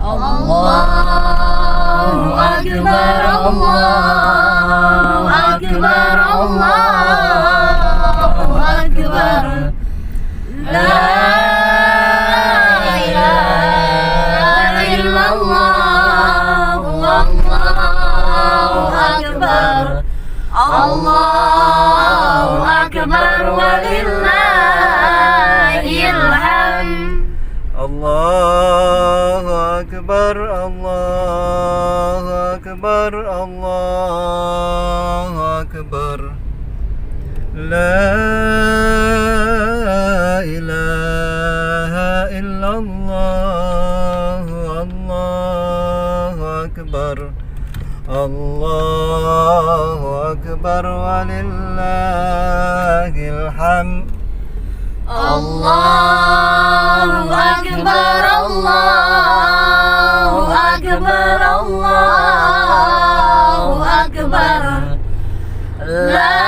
Allahu Akbar, Allahu Akbar, Allahu Akbar. La ilaha illallah, Allahu Akbar, Allahu Akbar, walillahil hamd. Allahu Akbar, Allahu Akbar, Allahu Akbar. La ilaha illallah, Allahu Akbar, Allahu Akbar, walillahil hamd. Allahu Akbar, Allahu Akbar, Allahu Akbar. La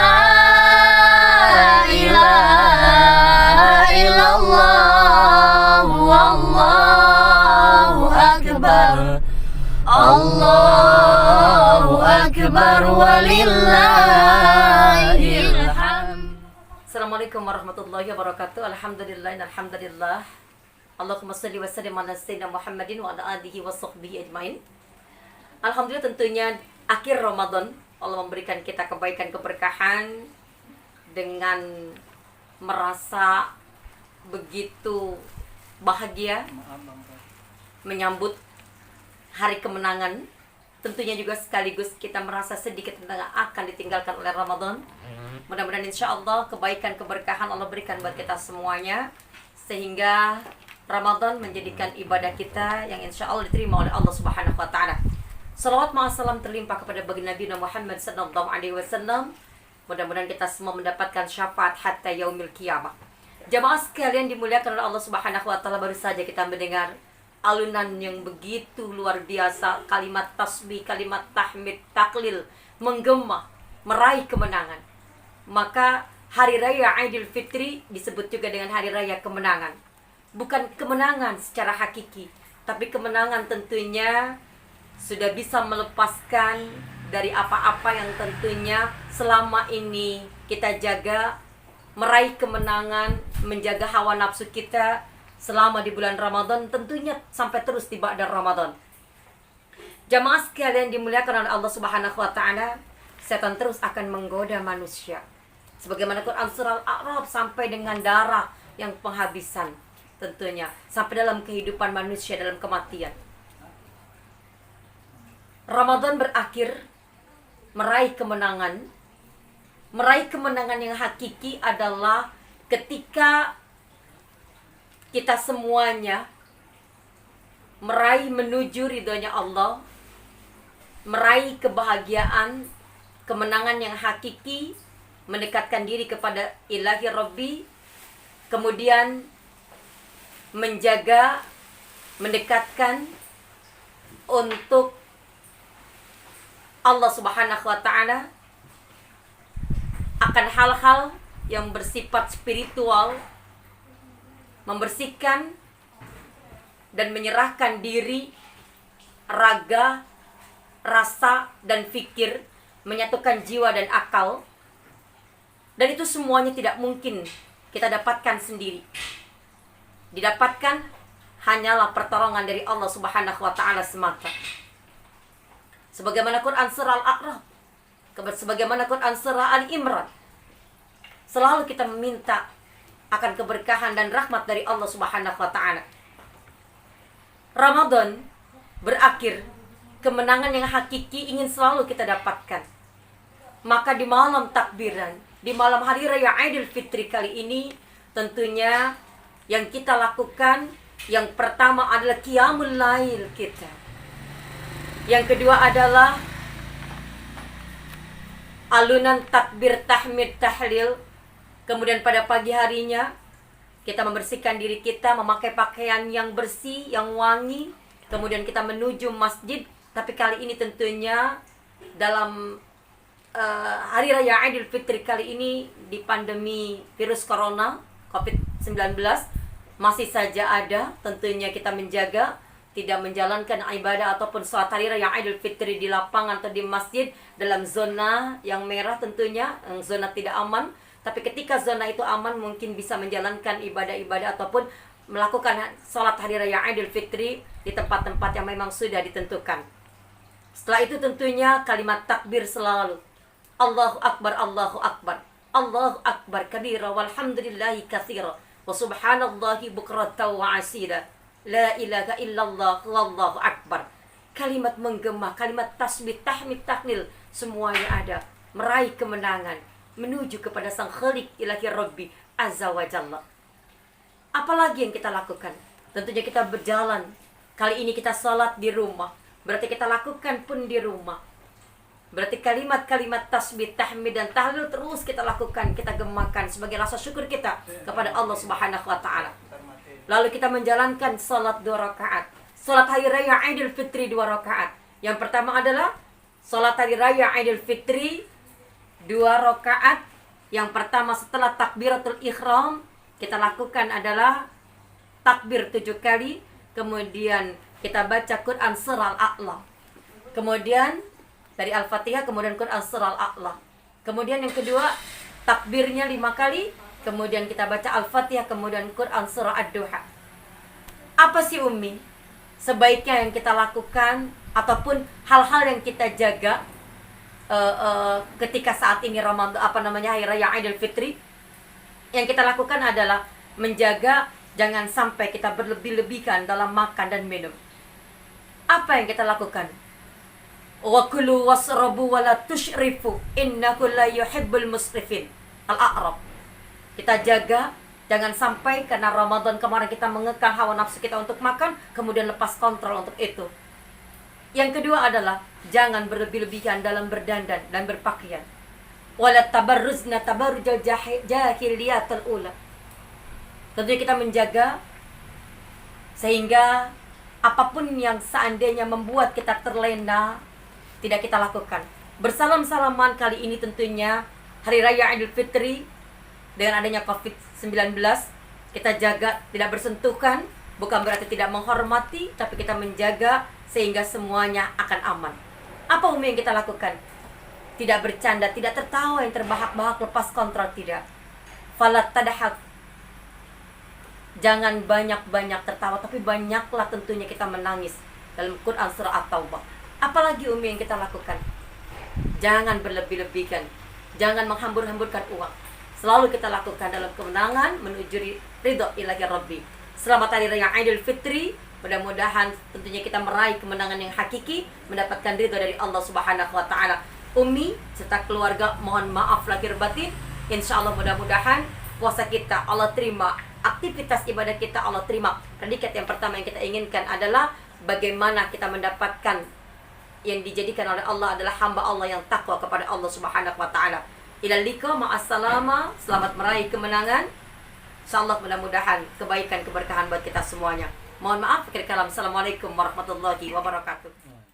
ilaha illallah, Allahu Akbar, Allahu Akbar, walillahil hamd. Assalamualaikum warahmatullahi wabarakatuh. Alhamdulillah. Allahumma salli wa sallim ala sayyidina Muhammadin wa ala alihi wa sahbihi ajmain. Alhamdulillah, tentunya akhir Ramadan Allah memberikan kita kebaikan, keberkahan dengan merasa begitu bahagia menyambut hari kemenangan. Tentunya juga sekaligus kita merasa sedikit tentang akan ditinggalkan oleh Ramadan. Mudah-mudahan insya Allah kebaikan, keberkahan Allah berikan buat kita semuanya, sehingga Ramadan menjadikan ibadah kita yang insya Allah diterima oleh Allah Subhanahu wa Ta'ala. Salawat ma'asalam terlimpah kepada baginda Nabi Muhammad sallallahu alaihi wasallam. Mudah-mudahan kita semua mendapatkan syafaat hatta yaumil qiyamah. Jamaah sekalian dimuliakan oleh Allah Subhanahu wa Ta'ala, baru saja kita mendengar alunan yang begitu luar biasa, kalimat tasbih, kalimat tahmid, taklil, menggema, meraih kemenangan. Maka hari raya Idul Fitri disebut juga dengan hari raya kemenangan. Bukan kemenangan secara hakiki, tapi kemenangan tentunya sudah bisa melepaskan dari apa-apa yang tentunya selama ini kita jaga, meraih kemenangan, menjaga hawa nafsu kita selama di bulan Ramadan, tentunya sampai terus di ba'da Ramadan. Jamaah sekalian dimuliakan oleh Allah Subhanahu wa Ta'ala, setan terus akan menggoda manusia. Sebagaimana Quran surah Al-A'raf, sampai dengan darah yang penghabisan, tentunya sampai dalam kehidupan manusia, dalam kematian. Ramadan berakhir, meraih kemenangan. Meraih kemenangan yang hakiki adalah ketika kita semuanya meraih menuju ridhonya Allah, meraih kebahagiaan, kemenangan yang hakiki, mendekatkan diri kepada Ilahi Rabbi, kemudian menjaga, mendekatkan untuk Allah Subhanahu wa Ta'ala akan hal-hal yang bersifat spiritual, membersihkan dan menyerahkan diri, raga, rasa, dan fikir, menyatukan jiwa dan akal. Dan itu semuanya tidak mungkin kita dapatkan sendiri. Didapatkan hanyalah pertolongan dari Allah Subhanahu wa Ta'ala semata. Sebagaimana Quran surah Al-A'raf, sebagaimana Quran surah Al-Imran, selalu kita meminta akan keberkahan dan rahmat dari Allah Subhanahu wa Ta'ala. Ramadan berakhir, kemenangan yang hakiki ingin selalu kita dapatkan. Maka di malam takbiran, di malam hari raya Idul Fitri kali ini, tentunya yang kita lakukan, yang pertama adalah qiyamul lail kita. Yang kedua adalah alunan takbir, tahmid, tahlil. Kemudian pada pagi harinya kita membersihkan diri kita, memakai pakaian yang bersih, yang wangi. Kemudian kita menuju masjid. Tapi kali ini tentunya dalam Hari Raya Idul Fitri kali ini di pandemi virus corona COVID-19 masih saja ada. Tentunya kita menjaga tidak menjalankan ibadah ataupun sholat hari raya Idul Fitri di lapangan atau di masjid dalam zona yang merah tentunya, zona tidak aman. Tapi ketika zona itu aman, mungkin bisa menjalankan ibadah-ibadah ataupun melakukan sholat hari raya Idul Fitri di tempat-tempat yang memang sudah ditentukan. Setelah itu tentunya kalimat takbir selalu. Allahu Akbar, Allahu Akbar. Allahu Akbar kabira walhamdulillahi katsira wa subhanallahi bukratan wa asila. La ilaha illallah wallahu akbar. Kalimat menggema, kalimat tasbih, tahmid, tahlil, semuanya ada. Meraih kemenangan menuju kepada Sang Khaliq Ilahi Rabbi Azza wa Jalla. Apalagi yang kita lakukan? Tentunya kita berjalan. Kali ini kita salat di rumah. Berarti kita lakukan pun di rumah. Berarti kalimat-kalimat tasbih, tahmid dan tahlil terus kita lakukan, kita gemakan sebagai rasa syukur kita kepada Allah Subhanahu wa taala. Lalu kita menjalankan salat 2 rakaat. Salat hari raya Idul Fitri 2 rakaat. Yang pertama adalah salat hari raya Idul Fitri 2 rakaat. Yang pertama setelah takbiratul ihram, kita lakukan adalah takbir 7 kali, kemudian kita baca Quran surah Al-A'la. Kemudian dari Al-Fatihah, kemudian Quran surah Al-A'la. Kemudian yang kedua, takbirnya 5 kali, kemudian kita baca Al-Fatihah, kemudian Quran surah Ad-Duha. Apa sih Umi sebaiknya yang kita lakukan ataupun hal-hal yang kita jaga ketika saat ini Ramadan, hari raya Idul Fitri? Yang kita lakukan adalah menjaga jangan sampai kita berlebih-lebihkan dalam makan dan minum. Apa yang kita lakukan? Wa kulu wasrabu wa la tusyrifu innahu la yuhibbul musrifin. Al-A'raf. Kita jaga jangan sampai karena Ramadan kemarin kita mengekang hawa nafsu kita untuk makan, kemudian lepas kontrol untuk itu. Yang kedua adalah jangan berlebih-lebihan dalam berdandan dan berpakaian. Wala tabarruzna tabarrujal jahiliyatul ula. Tentunya kita menjaga sehingga apapun yang seandainya membuat kita terlena tidak kita lakukan. Bersalam-salaman kali ini tentunya hari raya Idul Fitri dengan adanya COVID-19, kita jaga tidak bersentuhan, bukan berarti tidak menghormati, tapi kita menjaga sehingga semuanya akan aman. Apa Umi yang kita lakukan? Tidak bercanda, tidak tertawa yang terbahak-bahak lepas kontrol, tidak. Falat tadahak. Jangan banyak-banyak tertawa, tapi banyaklah tentunya kita menangis dalam Quran surah At-Taubah. Apalagi Umi yang kita lakukan? Jangan berlebih-lebihkan, jangan menghambur-hamburkan uang. Selalu kita lakukan dalam kemenangan menuju ridho ilahi Rabbi. Selamat hari raya Idul Fitri. Mudah-mudahan tentunya kita meraih kemenangan yang hakiki, mendapatkan ridho dari Allah Subhanahu wa taala. Umi serta keluarga mohon maaf lahir batin. Insyaallah mudah-mudahan puasa kita Allah terima, aktivitas ibadah kita Allah terima. Predikat yang pertama yang kita inginkan adalah bagaimana kita mendapatkan yang dijadikan oleh Allah adalah hamba Allah yang takwa kepada Allah Subhanahu wa taala. Ilal liqa ma'assalama, selamat meraih kemenangan. Insyaallah mudah-mudahan kebaikan keberkahan buat kita semuanya. Mohon maaf akhir kalam. Assalamualaikum warahmatullahi wabarakatuh.